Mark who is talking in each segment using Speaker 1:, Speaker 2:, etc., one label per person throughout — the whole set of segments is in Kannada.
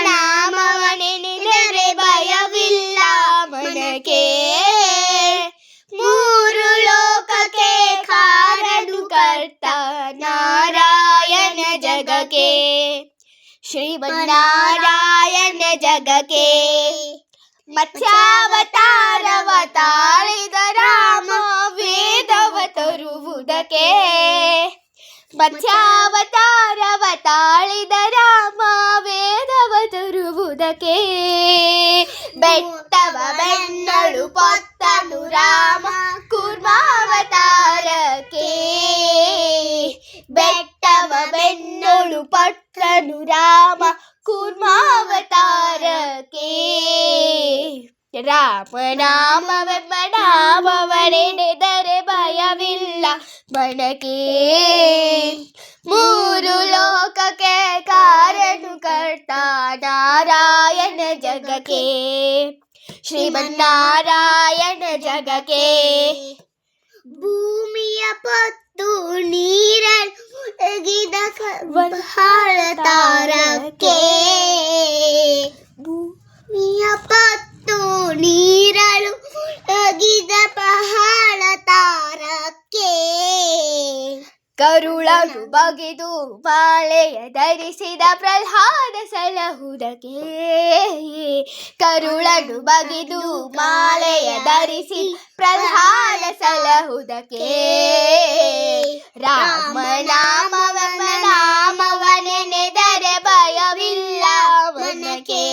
Speaker 1: ನಾಮವನೆನೆದರೆ ಭಯವಿಲ್ಲ ಮನಕ್ಕೆ. ಮೂರು ಲೋಕಕ್ಕೆ ಕಾರನು ಕರ್ತ ನಾರಾಯಣ ಜಗಕ್ಕೆ. ಶ್ರೀಮನ್ನಾರಾಯಣ ಜಗಕ್ಕೆ ಮತ್ಸ್ಯಾವತಾರವ ತಾಳಿದ ರಾಮ ವೇದವ ತರುವುದಕ್ಕೆ. ಮತ್ಸ್ಯಾವತಾರವ ತಾಳಿದ ರಾಮ ವೇದವ ತರುವುದಕ್ಕೆ. ಬೆಟ್ಟವ ಬೆನ್ನಳು ಪೊತ್ತನು ರಾಮ ಕೂರ್ಮಾವತಾರಕ್ಕೆ. ಬೆಟ್ಟವ ಬೆನ್ನಳು ಪೊತ್ತನು ರಾಮ ಕೂರ್ಮಾವತಾರಕ್ಕೆ. ರಾಮನಾಮವೆಂಬ ನಾಮವನೆನೆದರೆ ಭಯವಿಲ್ಲ ಮನಕ್ಕೆ. ಮೂರು ಲೋಕಕ್ಕೆ ಕಾರನು ಕರ್ತ ನಾರಾಯಣ ಜಗಕ್ಕೆ. ಶ್ರೀಮನ್ನಾರಾಯಣ ಜಗಕ್ಕೆ ಭೂಮಿಯ ಪೊತ್ತು ನೀರನ್ನು ಒದಗಿದ ಬಹಳ ತಾರಕ್ಕೆ. ಭೂಮಿಯ ಪೊತ್ತು ನೀರಲು ಒದಗಿದ ಬಹಳ ತಾರಕ್ಕೆ. ಕರುಳನು ಬಗೆದು ಮಾಲೆಯ ಧರಿಸಿದ ಪ್ರಹ್ಲಾದ ಸಲಹುದಕ್ಕೆ. ಕರುಳನು ಬಗೆದು ಮಾಲೆಯ ಧರಿಸಿ ಪ್ರಹ್ಲಾದ ಸಲಹುದಕ್ಕೆ. ರಾಮನಾಮವೆಂಬ ನಾಮವನೆನೆದರೆ ಭಯವಿಲ್ಲ ಮನಕ್ಕೆ.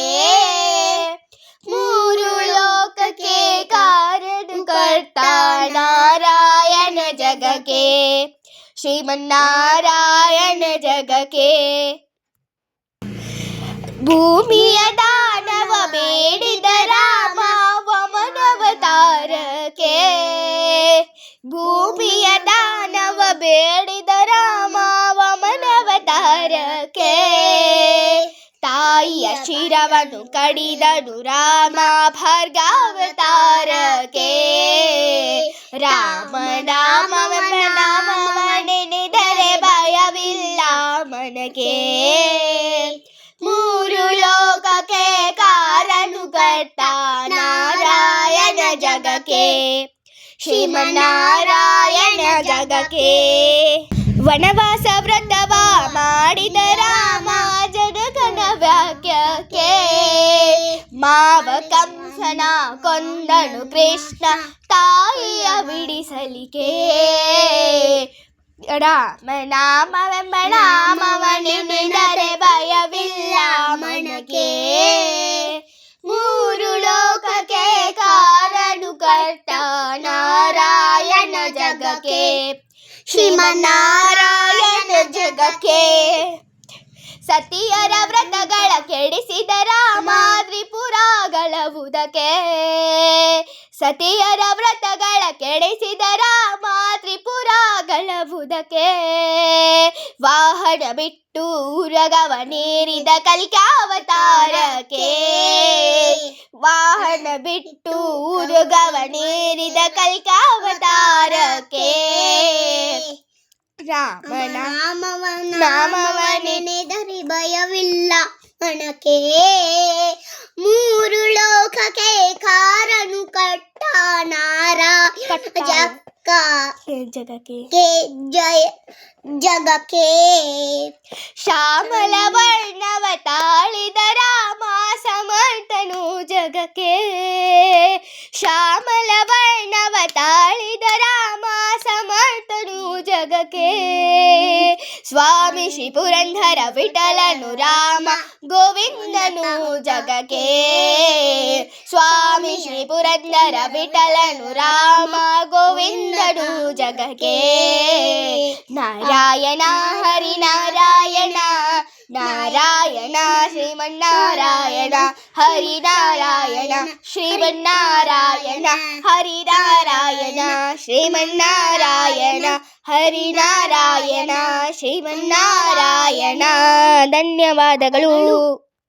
Speaker 1: ಮೂರು ಲೋಕಕ್ಕೆ ಕಾರನು ಕರ್ತ ನಾರಾಯಣ ಜಗಕ್ಕೆ. ಶ್ರೀಮನ್ನಾರಾಯಣ ಜಗಕ್ಕೆ ಭೂಮಿಯ ದಾನವ ಬೇಡಿದ ರಾಮ ವಮನವತಾರಕ್ಕೆ. ಭೂಮಿಯ ದಾನವ ಬೇಡಿದ ರಾಮ ವಮನವತಾರಕ್ಕೆ. ತಾಯಿಯ ಶಿರವನ್ನು ಕಡಿದನು ರಾಮ ಭರ್ಗಾವತಾರಕ್ಕೆ. ರಾಮನಾಮವೆಂಬ ನಾಮವನೆನೆದರೆ ಭಯವಿಲ್ಲ ಮನಕ್ಕೆ. ಮೂರು ಲೋಕಕ್ಕೆ ಕಾರನು ಕರ್ತ ನಾರಾಯಣ ಜಗಕ್ಕೆ. ಶ್ರೀಮನ್ನಾರಾಯಣ ಜಗಕ್ಕೆ ವನವಾಸ ವ್ರತವ ಮಾಡಿದ ರಾಮ ಜನಗಣ ವ್ಯಾಖ್ಯಕ್ಕೆ. ಮಾವ ಕಂಸನ ಕೊಂದನು ಕೃಷ್ಣ ತಾಯಿಯ ಬಿಡಿಸಲಿಕೆ. ರಾಮನಾಮವೆಂಬ ನಾಮವನೆನೆದರೆ ಭಯವಿಲ್ಲ ಮನಕ್ಕೆ. ಮೂರು ಲೋಕಕ್ಕೆ ಕಾರನು ಕರ್ತ ನಾರಾಯಣ ಜಗಕ್ಕೆ. ಶ್ರೀಮನ್ನಾರಾಯಣ ಜಗಕ್ಕೆ ಸತಿಯರ ವ್ರತಗಳ ಕೆಡಿಸಿದ ರಾಮ ತ್ರಿಪುರಗಳವುದಕ್ಕೆ. ಸತಿಯರ ವ್ರತಗಳ ಕೆಡಿಸಿದ ರಾಮ ತ್ರಿಪುರಗಳವುದಕ್ಕೆ. ವಾಹನ ಬಿಟ್ಟು ಉರಗವನೇರಿದ ಕಲ್ಕಾವತಾರಕ್ಕೆ. ವಾಹನ ಬಿಟ್ಟು ಉರುಗವನೇರಿದ ಕಲ್ಕಾವತಾರಕ್ಕೆ. ರಾಮನಾಮವನೆನೆದರೆ ಭಯವಿಲ್ಲ ಮನಕ್ಕೆ. ಮೂರು ಲೋಕಕ್ಕೆ ಕಾರನು ಕಟ್ಟ ನಾರಾಯಣ ಜಗಕ್ಕೆ. ಶ್ಯಾಮಲ ವರ್ಣವ ತಾಳಿದ ರಾಮ ಸಮರ್ಥನು ಜಗಕ್ಕೆ. ಶ್ಯಾಮಲ ವರ್ಣವ ತಾಳಿದ ರಾಮ ಸಮರ್ಥನು ಜಗಕ್ಕೆ. ಸ್ವಾಮಿ ಶ್ರೀ ಪುರಂದರ ವಿಠಲನು ರಾಮ ಗೋವಿಂದನು ಜಗಕ್ಕೆ. ಸ್ವಾಮಿ ಶ್ರೀ ಪುರಂದರ ವಿಠಲನು ರಾಮ ಗೋವಿಂದನು ಜಗಕ್ಕೆ. ನಾರಾಯಣ ಹರಿನಾರಾಯಣ ನಾರಾಯಣ ಶ್ರೀಮನ್ನಾರಾಯಣ ಹರಿನಾರಾಯಣ ಶ್ರೀಮನ್ನಾರಾಯಣ ಹರಿನಾರಾಯಣ ಶ್ರೀಮನ್ನಾರಾಯಣ ಹರಿನಾರಾಯಣ ಶ್ರೀಮನ್ನಾರಾಯಣ. ಧನ್ಯವಾದಗಳು.